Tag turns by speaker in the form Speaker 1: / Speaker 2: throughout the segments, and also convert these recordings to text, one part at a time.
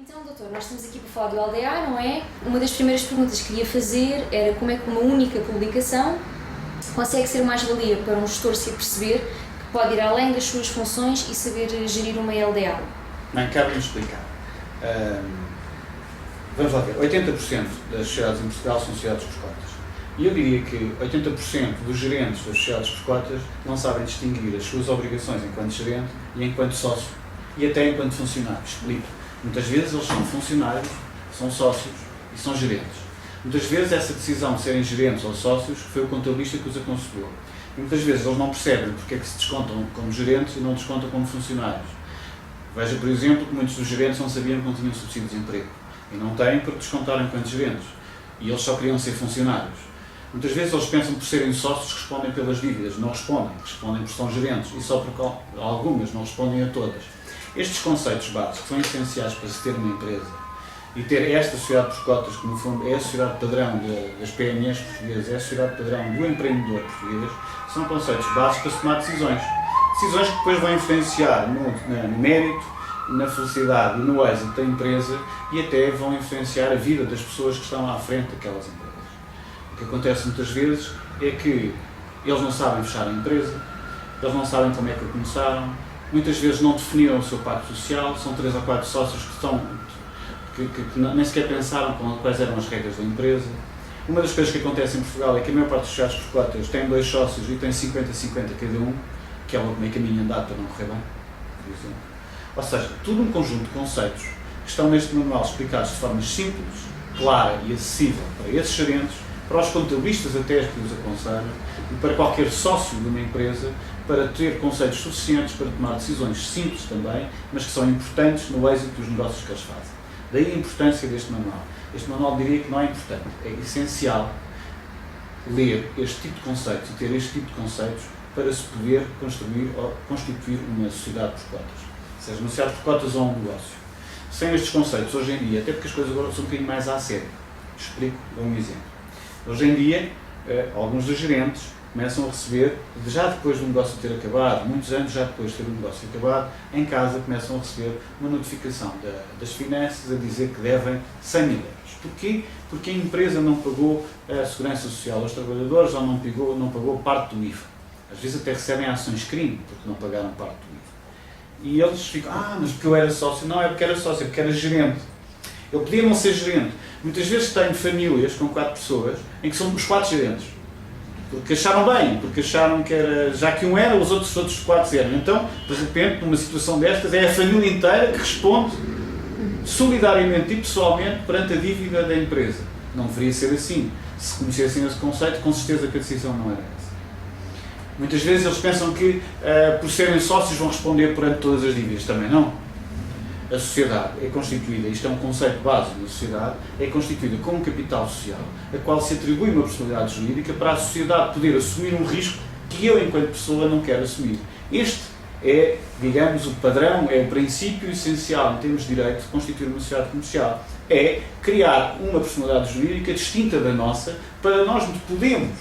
Speaker 1: Então, doutor, nós estamos aqui para falar do LDA, não é? Uma das primeiras perguntas que lhe ia fazer era como é que uma única publicação consegue ser mais-valia para um gestor se aperceber que pode ir além das suas funções e saber gerir uma LDA.
Speaker 2: Bem, cabe-me explicar. Vamos lá ver, 80% das sociedades em Portugal são sociedades por cotas. E eu diria que 80% dos gerentes das sociedades por cotas não sabem distinguir as suas obrigações enquanto gerente e enquanto sócio, e até enquanto funcionário. Explico. Muitas vezes eles são funcionários, são sócios e são gerentes. Muitas vezes essa decisão de serem gerentes ou sócios foi o contabilista que os aconselhou. E muitas vezes eles não percebem porque é que se descontam como gerentes e não descontam como funcionários. Veja, por exemplo, que muitos dos gerentes não sabiam que não tinham subsídio de desemprego. E não têm porque descontaram enquanto gerentes. E eles só queriam ser funcionários. Muitas vezes eles pensam que por serem sócios respondem pelas dívidas. Não respondem. Respondem porque são gerentes. E só porque algumas não respondem a todas. Estes conceitos básicos são essenciais para se ter uma empresa e ter esta sociedade por cotas, que no fundo é a sociedade padrão das PMEs portuguesas, é a sociedade padrão do empreendedor português, são conceitos básicos para se tomar decisões. Decisões que depois vão influenciar no mérito, na felicidade e no êxito da empresa e até vão influenciar a vida das pessoas que estão à frente daquelas empresas. O que acontece muitas vezes é que eles não sabem fechar a empresa, eles não sabem como é que começaram, muitas vezes não definiram o seu pacto social, são 3 ou 4 sócios que nem sequer pensaram quais eram as regras da empresa. Uma das coisas que acontece em Portugal é que a maior parte dos sociedades por cotas tem 2 sócios e tem 50-50 cada um, que é meio caminho andado para não correr bem, por exemplo. Ou seja, tudo um conjunto de conceitos que estão neste manual explicados de forma simples, clara e acessível para esses gerentes, para os contabilistas até que os aconselham e para qualquer sócio de uma empresa, para ter conceitos suficientes para tomar decisões simples também, mas que são importantes no êxito dos negócios que eles fazem. Daí a importância deste manual. Este manual diria que não é importante, é essencial ler este tipo de conceitos e ter este tipo de conceitos para se poder construir ou constituir uma sociedade por cotas. Seja uma sociedade por cotas ou um negócio. Sem estes conceitos, hoje em dia, até porque as coisas agora são um bocadinho mais à sério. Explico, dou um exemplo. Hoje em dia, alguns dos gerentes começam a receber, já depois do negócio ter acabado, muitos anos já depois de ter o negócio acabado, em casa começam a receber uma notificação das finanças a dizer que devem 100 mil euros. Porquê? Porque a empresa não pagou a segurança social aos trabalhadores ou não pagou parte do IVA. Às vezes até recebem ações crime porque não pagaram parte do IVA. E eles ficam, mas porque eu era sócio? Não, é porque era sócio, é porque era gerente. Ele podia não ser gerente. Muitas vezes tenho famílias com 4 pessoas em que são os 4 gerentes. Porque acharam bem, porque acharam que era, já que um era, os outros 4 eram. Então, de repente, numa situação destas, é a família inteira que responde solidariamente e pessoalmente perante a dívida da empresa. Não deveria ser assim. Se conhecessem esse conceito, com certeza que a decisão não era essa. Muitas vezes eles pensam que, por serem sócios, vão responder perante todas as dívidas. Também não. A sociedade é constituída, isto é um conceito básico da sociedade, é constituída como um capital social, a qual se atribui uma personalidade jurídica para a sociedade poder assumir um risco que eu, enquanto pessoa, não quero assumir. Este é, digamos, o padrão, é o princípio essencial em termos de direito de constituir uma sociedade comercial. É criar uma personalidade jurídica distinta da nossa para nós podermos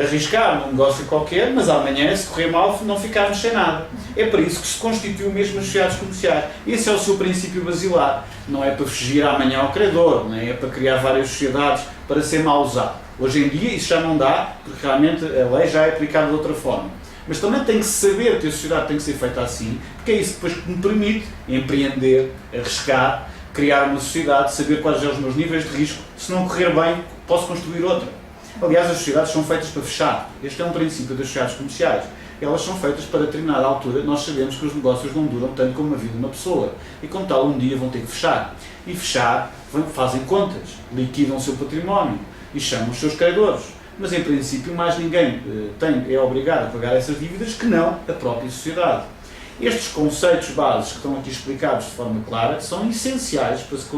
Speaker 2: arriscar num negócio qualquer, mas amanhã, se correr mal, não ficarmos sem nada. É para isso que se constituiu mesmo as sociedades comerciais. Esse é o seu princípio basilar. Não é para fugir amanhã ao credor, não é para criar várias sociedades para ser mal usado. Hoje em dia isso já não dá, porque realmente a lei já é aplicada de outra forma. Mas também tem que saber que a sociedade tem que ser feita assim, porque é isso depois que me permite empreender, arriscar, criar uma sociedade, saber quais são os meus níveis de risco. Se não correr bem, posso construir outra. Aliás, as sociedades são feitas para fechar. Este é um princípio das sociedades comerciais. Elas são feitas para determinada altura. Nós sabemos que os negócios não duram tanto como a vida de uma pessoa. E como tal, um dia vão ter que fechar. E fechar, fazem contas, liquidam o seu património e chamam os seus credores. Mas, em princípio, mais ninguém é obrigado a pagar essas dívidas que não a própria sociedade. Estes conceitos básicos que estão aqui explicados de forma clara são essenciais para se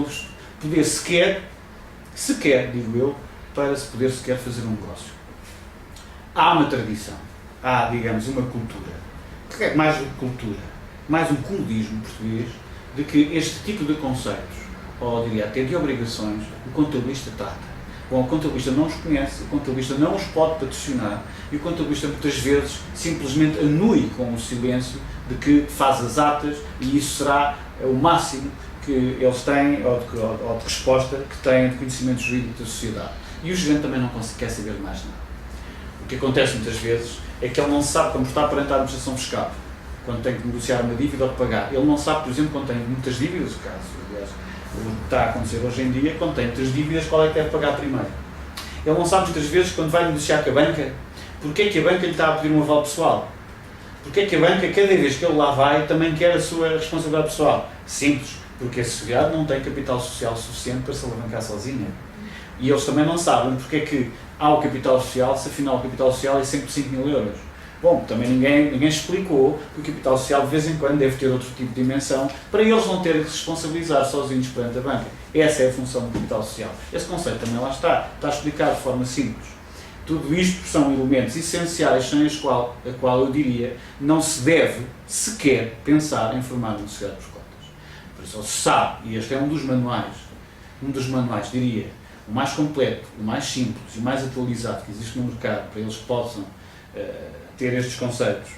Speaker 2: poder sequer, digo eu, para se poder sequer fazer um negócio. Há uma tradição, há, digamos, uma cultura, que é mais do que cultura, mais um comodismo português, de que este tipo de conceitos, ou diria até de obrigações, o contabilista trata. Bom, o contabilista não os conhece, o contabilista não os pode patrocinar e o contabilista muitas vezes simplesmente anui com o silêncio de que faz as atas e isso será o máximo que eles têm, ou de resposta que têm de conhecimento jurídico da sociedade. E o gerente também não quer saber de mais nada. O que acontece muitas vezes é que ele não sabe comportar perante a administração fiscal, quando tem que negociar uma dívida ou pagar. Ele não sabe, por exemplo, quando tem muitas dívidas, o caso, aliás, o que está a acontecer hoje em dia, quando tem muitas dívidas, qual é que deve pagar primeiro. Ele não sabe muitas vezes, quando vai negociar com a banca, porque é que a banca lhe está a pedir um aval pessoal. Porque é que a banca, cada vez que ele lá vai, também quer a sua responsabilidade pessoal. Simples, porque a sociedade não tem capital social suficiente para se alavancar sozinha. E eles também não sabem porque é que há o capital social, se afinal o capital social é sempre 5.000 euros. Bom, também ninguém explicou que o capital social de vez em quando deve ter outro tipo de dimensão para eles não terem que se responsabilizar sozinhos perante a banca. Essa é a função do capital social. Esse conceito também lá está explicado de forma simples. Tudo isto são elementos essenciais sem a qual eu diria não se deve sequer pensar em formar uma sociedade por cotas. Por isso, se sabe, e este é um dos manuais, diria, o mais completo, o mais simples e o mais atualizado que existe no mercado para eles possam ter estes conceitos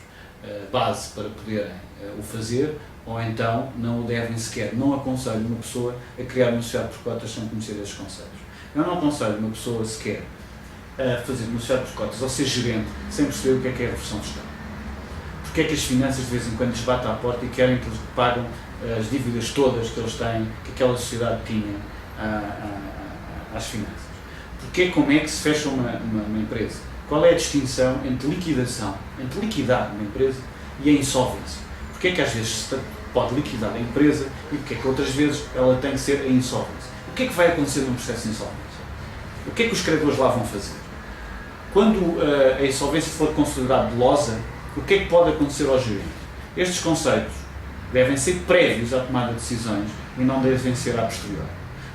Speaker 2: base para poderem o fazer, ou então não o devem sequer. Não aconselho uma pessoa a criar uma sociedade por cotas sem conhecer estes conceitos. Eu não aconselho uma pessoa sequer a fazer uma sociedade por cotas ou ser gerente sem perceber o que é a reversão fiscal. Porque é que as finanças de vez em quando lhes batem à porta e querem que eles pagam as dívidas todas que eles têm, que aquela sociedade tinha às finanças? Porque como é que se fecha uma empresa? Qual é a distinção entre liquidação, entre liquidar uma empresa e a insolvência? Porque é que às vezes se pode liquidar a empresa e porque é que outras vezes ela tem que ser a insolvência? O que é que vai acontecer num processo de insolvência? O que é que os credores lá vão fazer? Quando a insolvência for considerada dolosa, o que é que pode acontecer ao gerente? Estes conceitos devem ser prévios à tomada de decisões e não devem ser a posterior.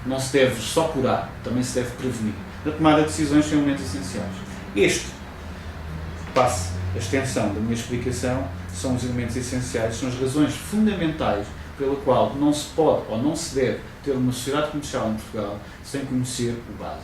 Speaker 2: Não se deve só curar, também se deve prevenir. A tomada de decisões são elementos essenciais. Este, passe a extensão da minha explicação, são os elementos essenciais, são as razões fundamentais pela qual não se pode ou não se deve ter uma sociedade comercial em Portugal sem conhecer o básico.